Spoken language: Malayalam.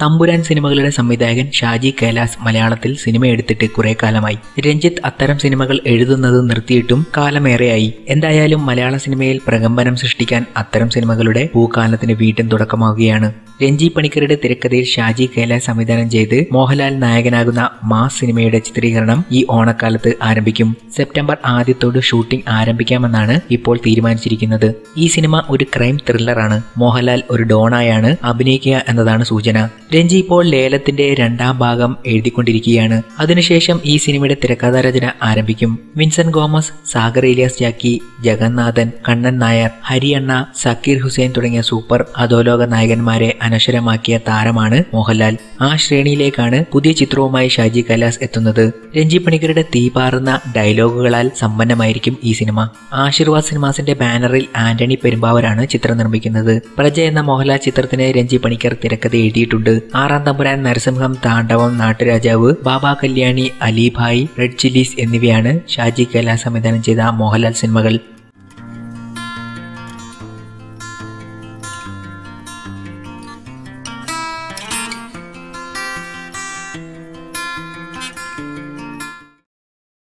തമ്പുരാൻ സിനിമകളുടെ സംവിധായകൻ ഷാജി കൈലാസ് മലയാളത്തിൽ സിനിമ എടുത്തിട്ട് കുറെ കാലമായി. രഞ്ജിത്ത് അത്തരം സിനിമകൾ എഴുതുന്നത് നിർത്തിയിട്ടും കാലമേറെയായി. എന്തായാലും മലയാള സിനിമയിൽ പ്രകമ്പനം സൃഷ്ടിക്കാൻ അത്തരം സിനിമകളുടെ പൂക്കാലത്തിന് വീണ്ടും തുടക്കമാവുകയാണ്. രഞ്ജി പണിക്കരുടെ തിരക്കഥയിൽ ഷാജി കൈലാസ് സംവിധാനം ചെയ്ത് മോഹൻലാൽ നായകനാകുന്ന മാസ് സിനിമയുടെ ചിത്രീകരണം ഈ ഓണക്കാലത്ത് ആരംഭിക്കും. സെപ്റ്റംബർ ആദ്യത്തോട് ഷൂട്ടിംഗ് ആരംഭിക്കാമെന്നാണ് ഇപ്പോൾ തീരുമാനിച്ചിരിക്കുന്നത്. ഈ സിനിമ ഒരു ക്രൈം ത്രില്ലറാണ്. മോഹൻലാൽ ഒരു ഡോണായാണ് അഭിനയിക്കുക എന്നതാണ് സൂചന. രഞ്ജി ഇപ്പോൾ ലേലത്തിന്റെ 2ാം ഭാഗം എഴുതിക്കൊണ്ടിരിക്കുകയാണ്. അതിനുശേഷം ഈ സിനിമയുടെ തിരക്കഥാരചന ആരംഭിക്കും. വിൻസെന്റ് ഗോമസ്, സാഗർ ഇലിയാസ് ജാക്കി, ജഗന്നാഥൻ, കണ്ണൻ നായർ, ഹരിയണ്ണ, സക്കീർ ഹുസൈൻ തുടങ്ങിയ സൂപ്പർ അധോലോക നായകന്മാരെ അനശ്വരമാക്കിയ താരമാണ് മോഹൻലാൽ. ആ ശ്രേണിയിലേക്കാണ് പുതിയ ചിത്രവുമായി ഷാജി കൈലാസ് എത്തുന്നത്. രഞ്ജി പണിക്കരുടെ തീപാറുന്ന ഡയലോഗുകളാൽ സമ്പന്നമായിരിക്കും ഈ സിനിമ. ആശീർവാദ് സിനിമാസിന്റെ ബാനറിൽ ആന്റണി പെരുമ്പാവൂരാണ് ചിത്രം നിർമ്മിക്കുന്നത്. പ്രജ എന്ന മോഹൻലാൽ ചിത്രത്തിന് രഞ്ജി പണിക്കർ തിരക്കഥ എഴുതിയിട്ടുണ്ട്. 6ാം തമ്പുരാൻ, നരസിംഹം, താണ്ഡവം, നാട്ടുരാജാവ്, ബാബ കല്യാണി, അലിഭായ്, റെഡ് ചില്ലീസ് എന്നിവയാണ് ഷാജി കൈലാസ് സംവിധാനം ചെയ്ത മോഹൻലാൽ സിനിമകൾ.